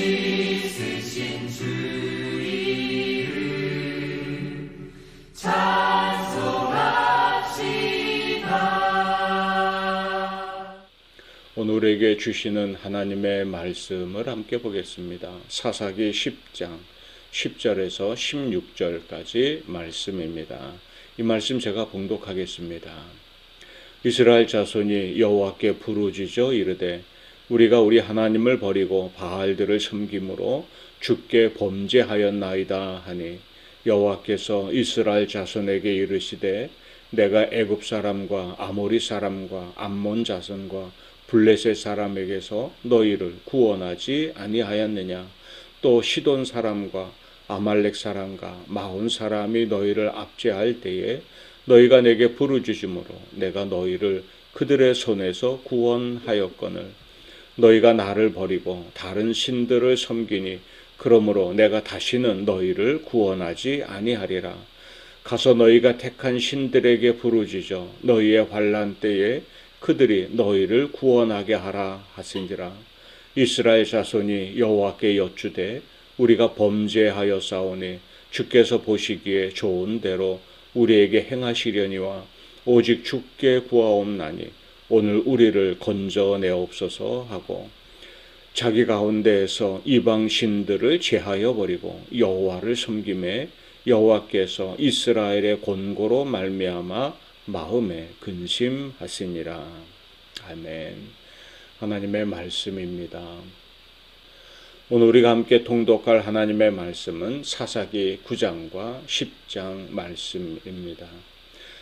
씻으신 주 이름 찬송합시다. 오늘에게 주시는 하나님의 말씀을 함께 보겠습니다. 사사기 10장 10절에서 16절까지 말씀입니다. 이 말씀 제가 봉독하겠습니다. 이스라엘 자손이 여호와께 부르짖어 이르되 우리가 우리 하나님을 버리고 바알들을 섬김으로 주께 범죄하였나이다 하니 여호와께서 이스라엘 자손에게 이르시되 내가 애굽 사람과 아모리 사람과 암몬 자손과 블레셋 사람에게서 너희를 구원하지 아니하였느냐. 또 시돈 사람과 아말렉 사람과 마온 사람이 너희를 압제할 때에 너희가 내게 부르짖음으로 내가 너희를 그들의 손에서 구원하였거늘 너희가 나를 버리고 다른 신들을 섬기니 그러므로 내가 다시는 너희를 구원하지 아니하리라. 가서 너희가 택한 신들에게 부르짖어 너희의 환난 때에 그들이 너희를 구원하게 하라 하신지라. 이스라엘 자손이 여호와께 여쭈되 우리가 범죄하였사오니 주께서 보시기에 좋은 대로 우리에게 행하시려니와 오직 주께 구하옵나니 오늘 우리를 건져내옵소서 하고 자기 가운데에서 이방 신들을 제하여 버리고 여호와를 섬김에 여호와께서 이스라엘의 권고로 말미암아 마음에 근심하시니라. 아멘. 하나님의 말씀입니다. 오늘 우리가 함께 통독할 하나님의 말씀은 사사기 9장과 10장 말씀입니다.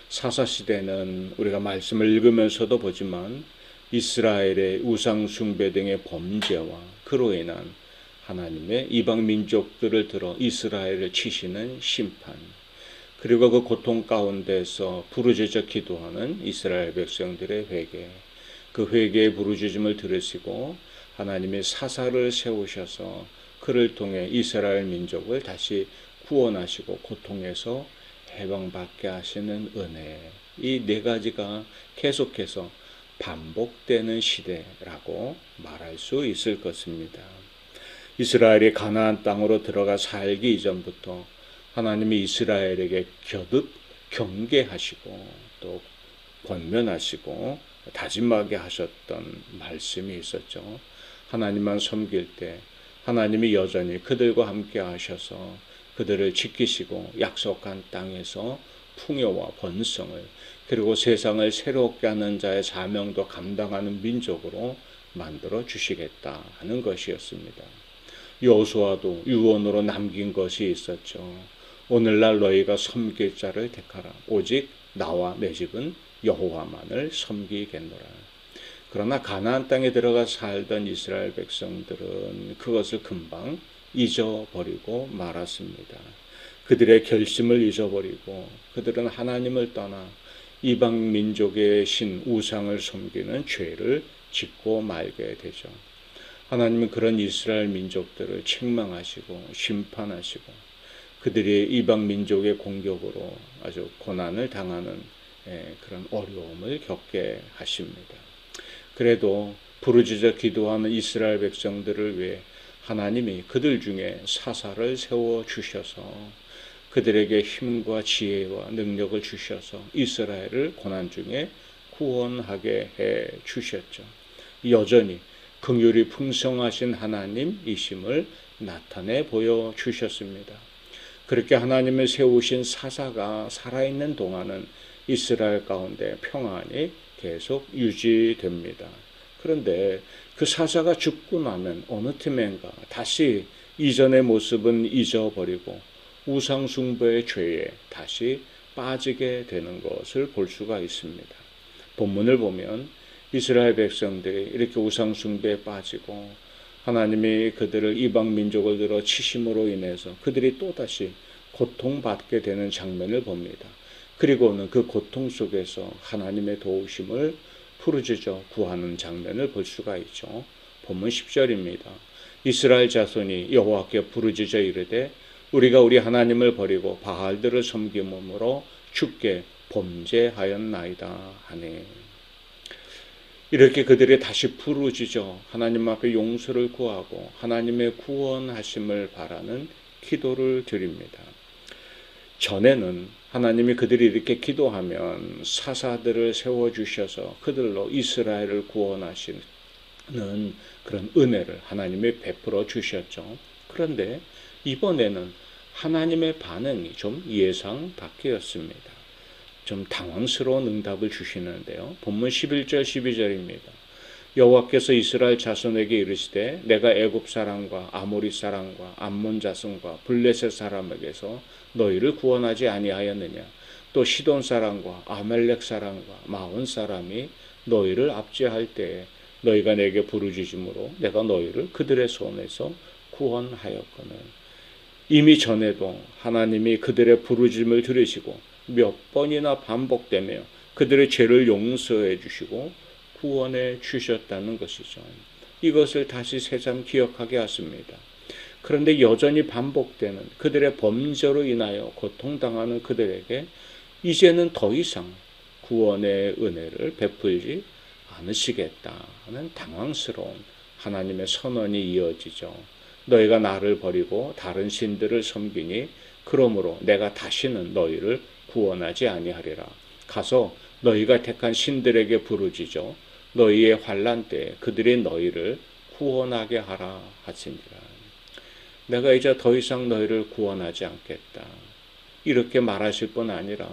사사시대는 우리가 말씀을 읽으면서도 보지만 이스라엘의 우상숭배 등의 범죄와 그로 인한 하나님의 이방 민족들을 들어 이스라엘을 치시는 심판, 그리고 그 고통 가운데서 부르짖어 기도하는 이스라엘 백성들의 회개, 그 회개의 부르짖음을 들으시고 하나님의 사사를 세우셔서 그를 통해 이스라엘 민족을 다시 구원하시고 고통에서 해방받게 하시는 은혜, 이 네 가지가 계속해서 반복되는 시대라고 말할 수 있을 것입니다. 이스라엘이 가나안 땅으로 들어가 살기 이전부터 하나님이 이스라엘에게 겨듭 경계하시고 또 권면하시고 다짐하게 하셨던 말씀이 있었죠. 하나님만 섬길 때 하나님이 여전히 그들과 함께 하셔서 그들을 지키시고 약속한 땅에서 풍요와 번성을 그리고 세상을 새롭게 하는 자의 사명도 감당하는 민족으로 만들어 주시겠다 하는 것이었습니다. 여호수아도 유언으로 남긴 것이 있었죠. 오늘날 너희가 섬길 자를 택하라. 오직 나와 내 집은 여호와만을 섬기겠노라. 그러나 가나안 땅에 들어가 살던 이스라엘 백성들은 그것을 금방 잊어버리고 말았습니다. 그들의 결심을 잊어버리고 그들은 하나님을 떠나 이방 민족의 신 우상을 섬기는 죄를 짓고 말게 되죠. 하나님은 그런 이스라엘 민족들을 책망하시고 심판하시고 그들이 이방 민족의 공격으로 아주 고난을 당하는 그런 어려움을 겪게 하십니다. 그래도 부르짖어 기도하는 이스라엘 백성들을 위해 하나님이 그들 중에 사사를 세워 주셔서 그들에게 힘과 지혜와 능력을 주셔서 이스라엘을 고난 중에 구원하게 해 주셨죠. 여전히 긍휼이 풍성하신 하나님이심을 나타내 보여 주셨습니다. 그렇게 하나님을 세우신 사사가 살아있는 동안은 이스라엘 가운데 평안이 계속 유지됩니다. 그런데 그 사사가 죽고 나면 어느 틈엔가 다시 이전의 모습은 잊어버리고 우상숭배의 죄에 다시 빠지게 되는 것을 볼 수가 있습니다. 본문을 보면 이스라엘 백성들이 이렇게 우상숭배에 빠지고 하나님이 그들을 이방 민족을 들어 치심으로 인해서 그들이 또다시 고통받게 되는 장면을 봅니다. 그리고는 그 고통 속에서 하나님의 도우심을 부르짖어 구하는 장면을 볼 수가 있죠. 본문 10절입니다. 이스라엘 자손이 여호와께 부르짖어 이르되 우리가 우리 하나님을 버리고 바알들을 섬김으로 주께 범죄하였나이다 하네. 이렇게 그들이 다시 부르짖어 하나님 앞에 용서를 구하고 하나님의 구원하심을 바라는 기도를 드립니다. 전에는 하나님이 그들이 이렇게 기도하면 사사들을 세워주셔서 그들로 이스라엘을 구원하시는 그런 은혜를 하나님이 베풀어 주셨죠. 그런데 이번에는 하나님의 반응이 좀 예상 밖이었습니다. 좀 당황스러운 응답을 주시는데요. 본문 11절 12절입니다. 여호와께서 이스라엘 자손에게 이르시되 내가 애굽 사람과 아모리 사람과 암몬 자손과 블레셋 사람에게서 너희를 구원하지 아니하였느냐. 또 시돈 사람과 아멜렉 사람과 마온 사람이 너희를 압제할 때에 너희가 내게 부르짖음으로 내가 너희를 그들의 손에서 구원하였거늘. 이미 전에도 하나님이 그들의 부르짖음을 들으시고 몇 번이나 반복되며 그들의 죄를 용서해 주시고 구원해 주셨다는 것이죠. 이것을 다시 새삼 기억하게 하십니다. 그런데 여전히 반복되는 그들의 범죄로 인하여 고통당하는 그들에게 이제는 더 이상 구원의 은혜를 베풀지 않으시겠다는 당황스러운 하나님의 선언이 이어지죠. 너희가 나를 버리고 다른 신들을 섬기니 그러므로 내가 다시는 너희를 구원하지 아니하리라. 가서 너희가 택한 신들에게 부르짖어 너희의 환난 때에 그들이 너희를 구원하게 하라 하시니라. 내가 이제 더 이상 너희를 구원하지 않겠다. 이렇게 말하실 뿐 아니라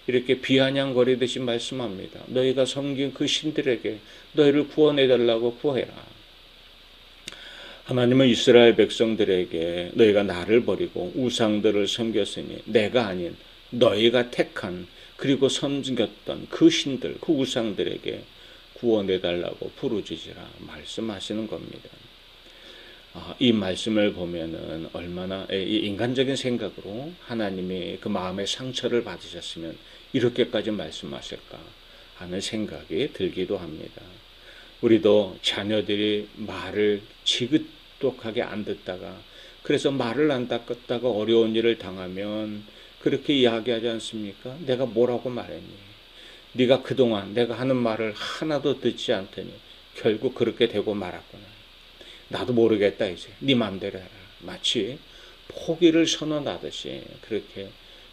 이렇게 비아냥거리듯이 말씀합니다. 너희가 섬긴 그 신들에게 너희를 구원해달라고 구해라. 하나님은 이스라엘 백성들에게 너희가 나를 버리고 우상들을 섬겼으니 내가 아닌 너희가 택한 그리고 섬겼던 그 신들, 그 우상들에게 구원해달라고 부르짖으라 말씀하시는 겁니다. 이 말씀을 보면은 얼마나 인간적인 생각으로 하나님이 그 마음의 상처를 받으셨으면 이렇게까지 말씀하실까 하는 생각이 들기도 합니다. 우리도 자녀들이 말을 지긋똑하게 안 듣다가 그래서 말을 안 듣다가 어려운 일을 당하면 그렇게 이야기하지 않습니까? 내가 뭐라고 말했니? 네가 그동안 내가 하는 말을 하나도 듣지 않더니 결국 그렇게 되고 말았구나. 나도 모르겠다 이제 네 맘대로 해라. 마치 포기를 선언하듯이 그렇게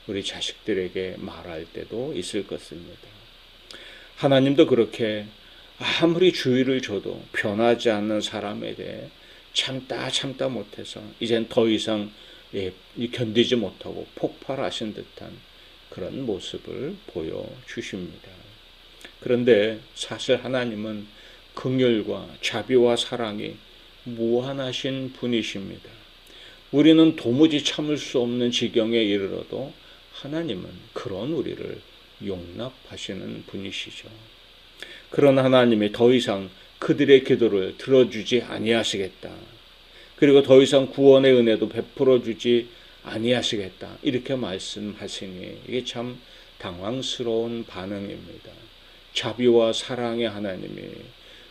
우리 자식들에게 말할 때도 있을 것입니다. 하나님도 그렇게 아무리 주의를 줘도 변하지 않는 사람에 대해 참다 못해서 이젠 더 이상 견디지 못하고 폭발하신 듯한 그런 모습을 보여주십니다. 그런데 사실 하나님은 긍휼과 자비와 사랑이 무한하신 분이십니다. 우리는 도무지 참을 수 없는 지경에 이르러도 하나님은 그런 우리를 용납하시는 분이시죠. 그런 하나님이 더 이상 그들의 기도를 들어주지 아니하시겠다. 그리고 더 이상 구원의 은혜도 베풀어 주지 아니하시겠다. 이렇게 말씀하시니 이게 참 당황스러운 반응입니다. 자비와 사랑의 하나님이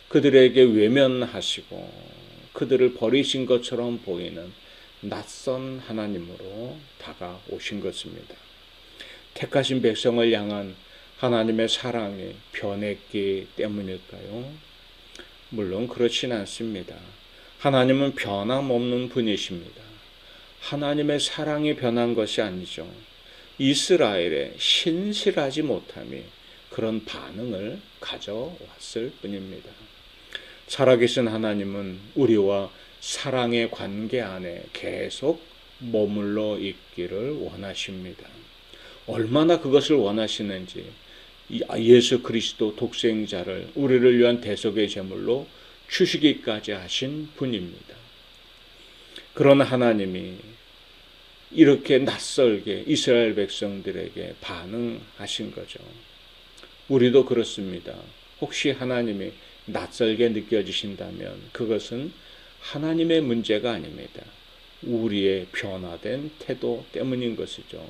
그들에게 외면하시고 그들을 버리신 것처럼 보이는 낯선 하나님으로 다가오신 것입니다. 택하신 백성을 향한 하나님의 사랑이 변했기 때문일까요? 물론 그렇진 않습니다. 하나님은 변함없는 분이십니다. 하나님의 사랑이 변한 것이 아니죠. 이스라엘의 신실하지 못함이 그런 반응을 가져왔을 뿐입니다. 살아계신 하나님은 우리와 사랑의 관계 안에 계속 머물러 있기를 원하십니다. 얼마나 그것을 원하시는지 예수 그리스도 독생자를 우리를 위한 대속의 제물로 주시기까지 하신 분입니다. 그런 하나님이 이렇게 낯설게 이스라엘 백성들에게 반응하신 거죠. 우리도 그렇습니다. 혹시 하나님이 낯설게 느껴지신다면 그것은 하나님의 문제가 아닙니다. 우리의 변화된 태도 때문인 것이죠.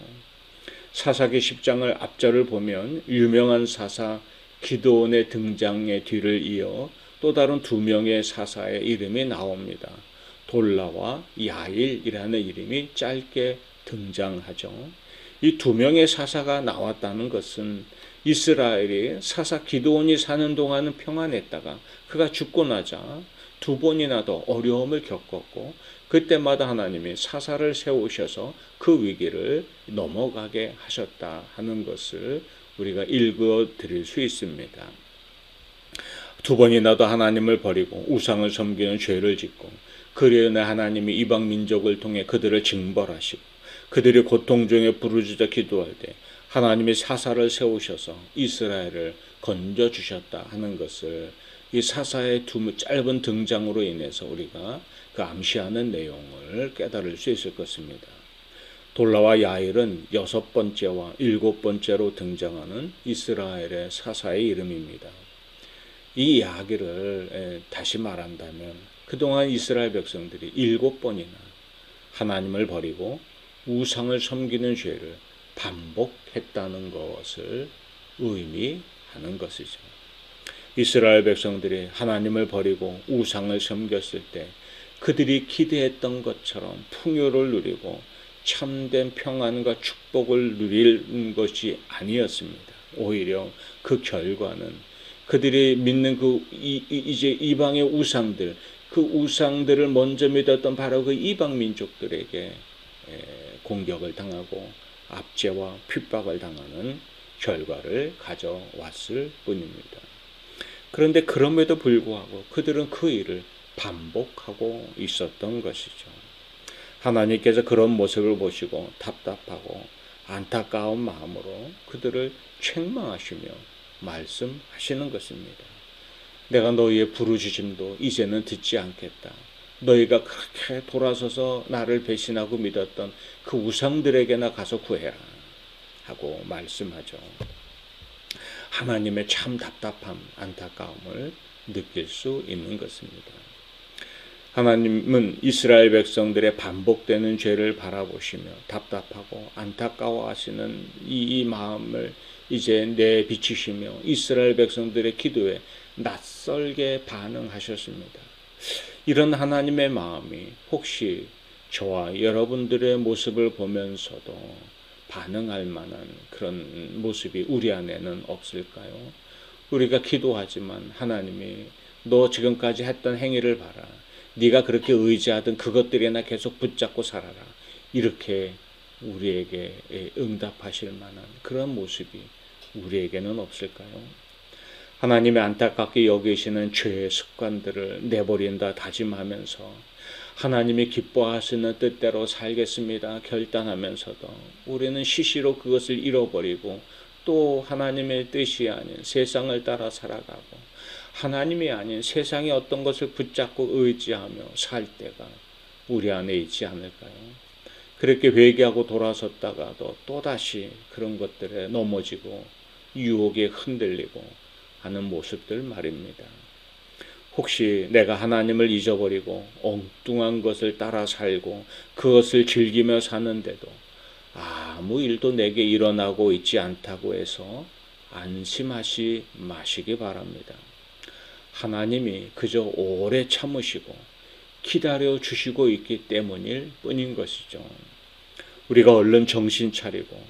사사기 10장을 앞절을 보면 유명한 사사 기드온의 등장의 뒤를 이어 또 다른 두 명의 사사의 이름이 나옵니다. 돌라와 야일이라는 이름이 짧게 등장하죠. 이 두 명의 사사가 나왔다는 것은 이스라엘이 사사 기드온이 사는 동안은 평안했다가 그가 죽고 나자 두 번이나 더 어려움을 겪었고, 그때마다 하나님이 사사를 세우셔서 그 위기를 넘어가게 하셨다 하는 것을 우리가 읽어 드릴 수 있습니다. 두 번이나 더 하나님을 버리고 우상을 섬기는 죄를 짓고, 그리하여 하나님이 이방 민족을 통해 그들을 징벌하시고 그들이 고통 중에 부르짖어 기도할 때 하나님이 사사를 세우셔서 이스라엘을 건져주셨다 하는 것을 이 사사의 짧은 등장으로 인해서 우리가 그 암시하는 내용을 깨달을 수 있을 것입니다. 돌라와 야일은 6번째와 7번째로 등장하는 이스라엘의 사사의 이름입니다. 이 이야기를 다시 말한다면 그동안 이스라엘 백성들이 7번이나 하나님을 버리고 우상을 섬기는 죄를 반복했다는 것을 의미하는 것이죠. 이스라엘 백성들이 하나님을 버리고 우상을 섬겼을 때 그들이 기대했던 것처럼 풍요를 누리고 참된 평안과 축복을 누릴 것이 아니었습니다. 오히려 그 결과는 그들이 믿는 이제 이방의 우상들, 그 우상들을 먼저 믿었던 바로 그 이방 민족들에게 공격을 당하고 압제와 핍박을 당하는 결과를 가져왔을 뿐입니다. 그런데 그럼에도 불구하고 그들은 그 일을 반복하고 있었던 것이죠. 하나님께서 그런 모습을 보시고 답답하고 안타까운 마음으로 그들을 책망하시며 말씀하시는 것입니다. 내가 너희의 부르짖음도 이제는 듣지 않겠다. 너희가 그렇게 돌아서서 나를 배신하고 믿었던 그 우상들에게나 가서 구해라 하고 말씀하죠. 하나님의 참 답답함, 안타까움을 느낄 수 있는 것입니다. 하나님은 이스라엘 백성들의 반복되는 죄를 바라보시며 답답하고 안타까워하시는 이 마음을 이제 내비치시며 이스라엘 백성들의 기도에 낯설게 반응하셨습니다. 이런 하나님의 마음이 혹시 저와 여러분들의 모습을 보면서도 반응할 만한 그런 모습이 우리 안에는 없을까요? 우리가 기도하지만 하나님이 너 지금까지 했던 행위를 봐라. 네가 그렇게 의지하던 그것들이나 계속 붙잡고 살아라. 이렇게 우리에게 응답하실 만한 그런 모습이 우리에게는 없을까요? 하나님의 안타깝게 여기시는 죄의 습관들을 내버린다 다짐하면서 하나님이 기뻐하시는 뜻대로 살겠습니다 결단하면서도 우리는 시시로 그것을 잃어버리고 또 하나님의 뜻이 아닌 세상을 따라 살아가고 하나님이 아닌 세상의 어떤 것을 붙잡고 의지하며 살 때가 우리 안에 있지 않을까요? 그렇게 회개하고 돌아섰다가도 또다시 그런 것들에 넘어지고 유혹에 흔들리고 하는 모습들 말입니다. 혹시 내가 하나님을 잊어버리고 엉뚱한 것을 따라 살고 그것을 즐기며 사는데도 아무 일도 내게 일어나고 있지 않다고 해서 안심하시 마시기 바랍니다. 하나님이 그저 오래 참으시고 기다려 주시고 있기 때문일 뿐인 것이죠. 우리가 얼른 정신 차리고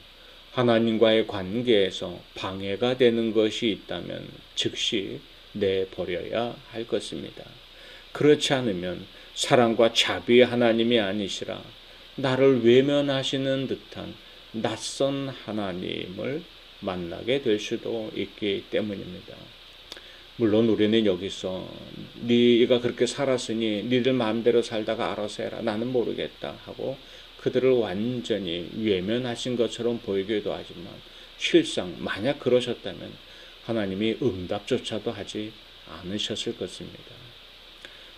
하나님과의 관계에서 방해가 되는 것이 있다면 즉시 내버려야 할 것입니다. 그렇지 않으면 사랑과 자비의 하나님이 아니시라 나를 외면하시는 듯한 낯선 하나님을 만나게 될 수도 있기 때문입니다. 물론 우리는 여기서 네가 그렇게 살았으니 니들 마음대로 살다가 알아서 해라 나는 모르겠다 하고 그들을 완전히 외면하신 것처럼 보이기도 하지만 실상 만약 그러셨다면 하나님이 응답조차도 하지 않으셨을 것입니다.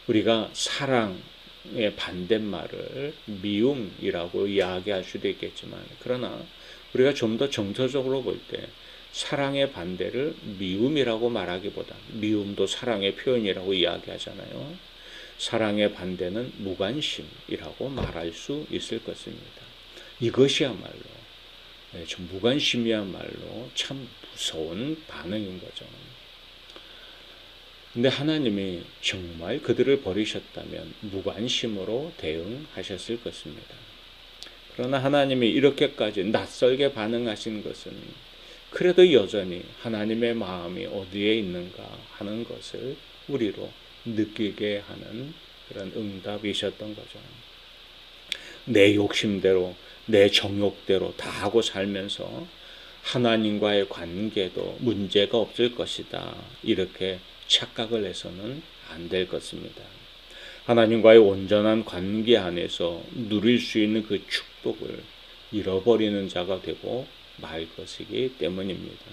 우리가 사랑의 반대말을 미움이라고 이야기할 수도 있겠지만 그러나 우리가 좀 더 정서적으로 볼 때 사랑의 반대를 미움이라고 말하기보다 미움도 사랑의 표현이라고 이야기하잖아요. 사랑의 반대는 무관심이라고 말할 수 있을 것입니다. 이것이야말로 좀 무관심이야말로 참 무서운 반응인 거죠. 근데 하나님이 정말 그들을 버리셨다면 무관심으로 대응하셨을 것입니다. 그러나 하나님이 이렇게까지 낯설게 반응하신 것은 그래도 여전히 하나님의 마음이 어디에 있는가 하는 것을 우리로 느끼게 하는 그런 응답이셨던 거죠. 내 욕심대로, 내 정욕대로 다 하고 살면서 하나님과의 관계도 문제가 없을 것이다, 이렇게 착각을 해서는 안 될 것입니다. 하나님과의 온전한 관계 안에서 누릴 수 있는 그 축복을 잃어버리는 자가 되고 말 것이기 때문입니다.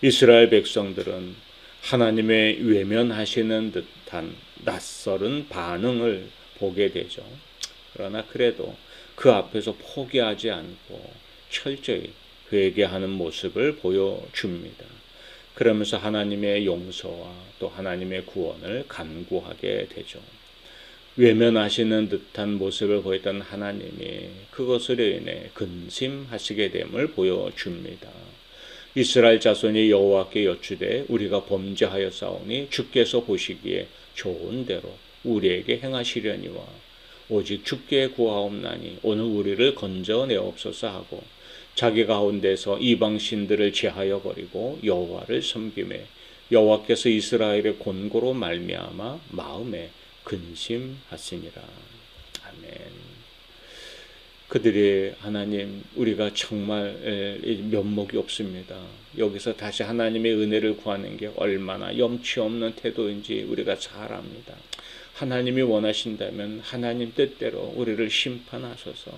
이스라엘 백성들은 하나님의 외면하시는 듯한 낯설은 반응을 보게 되죠. 그러나 그래도 그 앞에서 포기하지 않고 철저히 회개하는 모습을 보여줍니다. 그러면서 하나님의 용서와 또 하나님의 구원을 간구하게 되죠. 외면하시는 듯한 모습을 보였던 하나님이 그것으로 인해 근심하시게 됨을 보여줍니다. 이스라엘 자손이 여호와께 여쭈되 우리가 범죄하였사오니 주께서 보시기에 좋은 대로 우리에게 행하시려니와 오직 주께 구하옵나니 오늘 우리를 건져내옵소서 하고 자기 가운데서 이방신들을 제하여 버리고 여호와를 섬기매 여호와께서 이스라엘의 곤고로 말미암아 마음에 근심하시니라. 아멘. 그들이 하나님, 우리가 정말 면목이 없습니다. 여기서 다시 하나님의 은혜를 구하는 게 얼마나 염치 없는 태도인지 우리가 잘 압니다. 하나님이 원하신다면 하나님 뜻대로 우리를 심판하소서.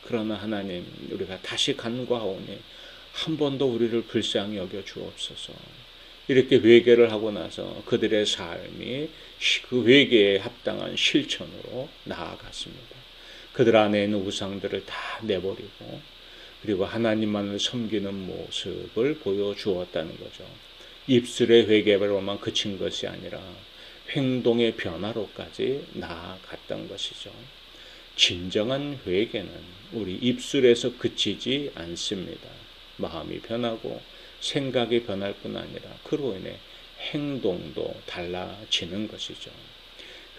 그러나 하나님, 우리가 다시 간구하오니 한 번도 우리를 불쌍히 여겨 주옵소서. 이렇게 회개를 하고 나서 그들의 삶이 그 회개에 합당한 실천으로 나아갔습니다. 그들 안에 있는 우상들을 다 내버리고 그리고 하나님만을 섬기는 모습을 보여주었다는 거죠. 입술의 회개로만 그친 것이 아니라 행동의 변화로까지 나아갔던 것이죠. 진정한 회개는 우리 입술에서 그치지 않습니다. 마음이 변하고 생각이 변할 뿐 아니라 그로 인해 행동도 달라지는 것이죠.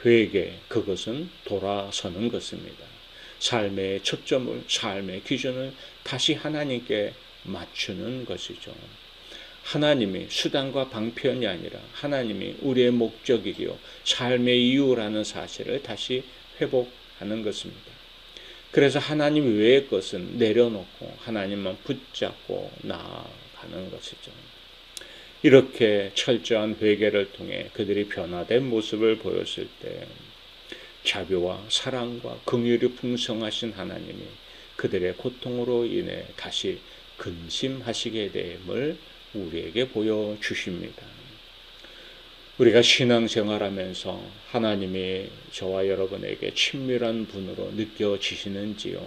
회개, 그것은 돌아서는 것입니다. 삶의 초점을, 삶의 기준을 다시 하나님께 맞추는 것이죠. 하나님이 수단과 방편이 아니라 하나님이 우리의 목적이요 삶의 이유라는 사실을 다시 회복하는 것입니다. 그래서 하나님 외의 것은 내려놓고 하나님만 붙잡고 나아가는 것이죠. 이렇게 철저한 회개를 통해 그들이 변화된 모습을 보였을 때 자비와 사랑과 긍휼이 풍성하신 하나님이 그들의 고통으로 인해 다시 근심하시게 됨을 우리에게 보여주십니다. 우리가 신앙생활하면서 하나님이 저와 여러분에게 친밀한 분으로 느껴지시는지요?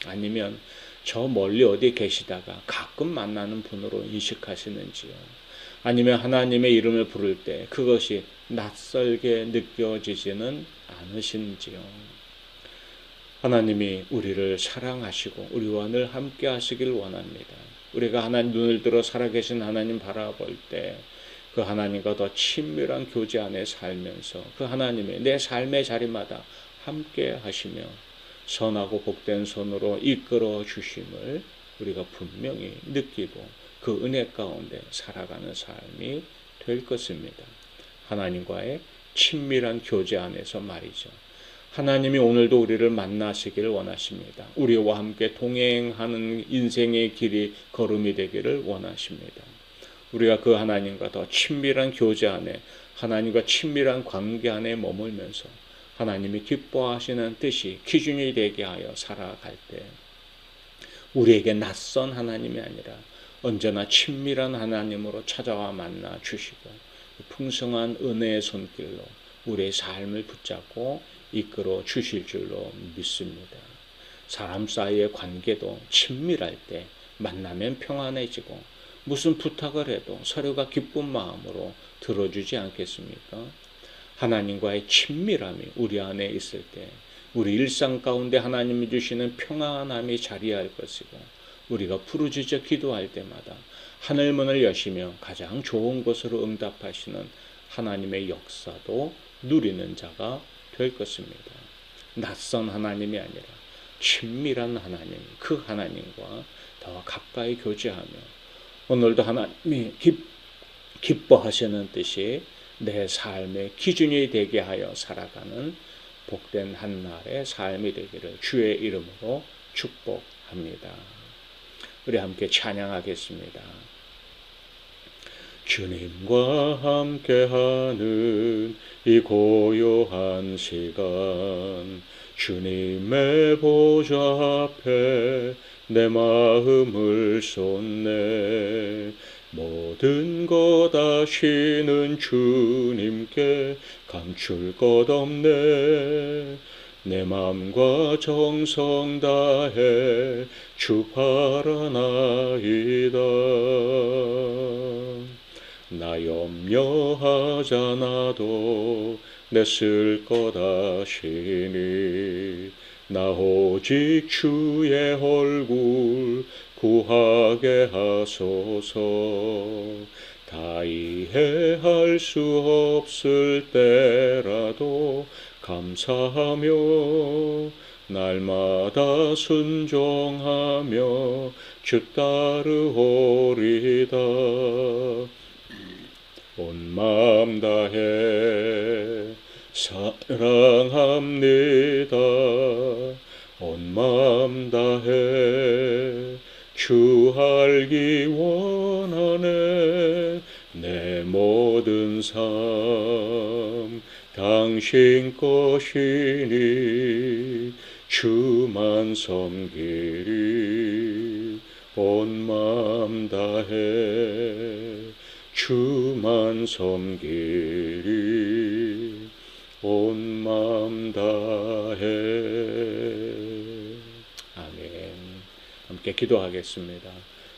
아니면 저 멀리 어디 계시다가 가끔 만나는 분으로 인식하시는지요? 아니면 하나님의 이름을 부를 때 그것이 낯설게 느껴지지는 않으신지요? 하나님이 우리를 사랑하시고 우리와 늘 함께 하시길 원합니다. 우리가 하나님 눈을 들어 살아계신 하나님 바라볼 때 그 하나님과 더 친밀한 교제 안에 살면서 그 하나님의 내 삶의 자리마다 함께 하시며 선하고 복된 손으로 이끌어 주심을 우리가 분명히 느끼고 그 은혜 가운데 살아가는 삶이 될 것입니다. 하나님과의 친밀한 교제 안에서 말이죠. 하나님이 오늘도 우리를 만나시길 원하십니다. 우리와 함께 동행하는 인생의 길이 걸음이 되기를 원하십니다. 우리가 그 하나님과 더 친밀한 교제 안에 하나님과 친밀한 관계 안에 머물면서 하나님이 기뻐하시는 뜻이 기준이 되게 하여 살아갈 때 우리에게 낯선 하나님이 아니라 언제나 친밀한 하나님으로 찾아와 만나 주시고 풍성한 은혜의 손길로 우리의 삶을 붙잡고 이끌어 주실 줄로 믿습니다. 사람 사이의 관계도 친밀할 때 만나면 평안해지고 무슨 부탁을 해도 서로가 기쁜 마음으로 들어주지 않겠습니까? 하나님과의 친밀함이 우리 안에 있을 때 우리 일상 가운데 하나님이 주시는 평안함이 자리할 것이고 우리가 부르짖어 기도할 때마다 하늘문을 여시며 가장 좋은 것으로 응답하시는 하나님의 역사도 누리는 자가 될 것입니다. 낯선 하나님이 아니라 친밀한 하나님, 그 하나님과 더 가까이 교제하며 오늘도 하나님이 기뻐하시는 뜻이 내 삶의 기준이 되게 하여 살아가는 복된 한날의 삶이 되기를 주의 이름으로 축복합니다. 우리 함께 찬양하겠습니다. 주님과 함께하는 이 고요한 시간, 주님의 보좌 앞에 내 마음을 쏟네. 모든 것 아시는 주님께 감출 것 없네. 내 맘과 정성 다해 주 바라나이다. 나 염려하잖아도 내 쓸 것 아시니. 나 오직 주의 얼굴 구하게 하소서. 다 이해할 수 없을 때라도 감사하며 날마다 순종하며 주 따르오리다. 온 마음 다해 사랑합니다. 온 마음 다해 주 알기 원하네. 내 모든 삶 당신 것이니 주만 섬기리. 온 마음 다해 주만 섬기리. 온 마음 다해. 아멘. 함께 기도하겠습니다.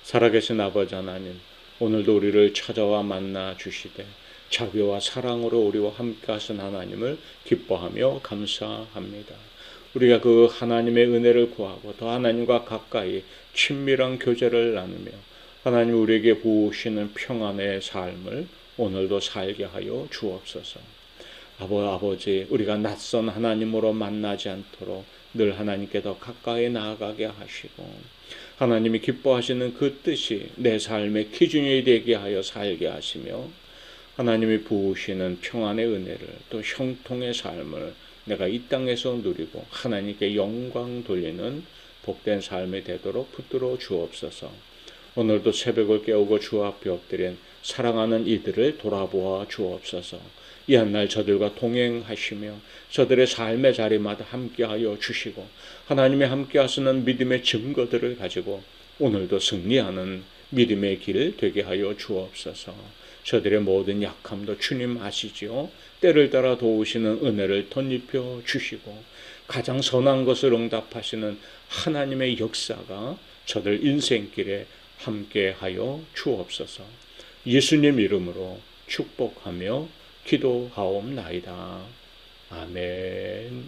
살아계신 아버지 하나님, 오늘도 우리를 찾아와 만나 주시되 자비와 사랑으로 우리와 함께 하신 하나님을 기뻐하며 감사합니다. 우리가 그 하나님의 은혜를 구하고 더 하나님과 가까이 친밀한 교제를 나누며 하나님 우리에게 부으시는 평안의 삶을 오늘도 살게 하여 주옵소서. 아버지, 우리가 낯선 하나님으로 만나지 않도록 늘 하나님께 더 가까이 나아가게 하시고 하나님이 기뻐하시는 그 뜻이 내 삶의 기준이 되게 하여 살게 하시며 하나님이 부으시는 평안의 은혜를 또 형통의 삶을 내가 이 땅에서 누리고 하나님께 영광 돌리는 복된 삶이 되도록 붙들어 주옵소서. 오늘도 새벽을 깨우고 주 앞에 엎드린 사랑하는 이들을 돌아보아 주옵소서. 이 한날 저들과 동행하시며 저들의 삶의 자리마다 함께하여 주시고 하나님의 함께 하시는 믿음의 증거들을 가지고 오늘도 승리하는 믿음의 길 되게 하여 주옵소서. 저들의 모든 약함도 주님 아시지요. 때를 따라 도우시는 은혜를 덧입혀 주시고 가장 선한 것을 응답하시는 하나님의 역사가 저들 인생길에 함께하여 주옵소서. 예수님 이름으로 축복하며 기도하옵나이다. 아멘.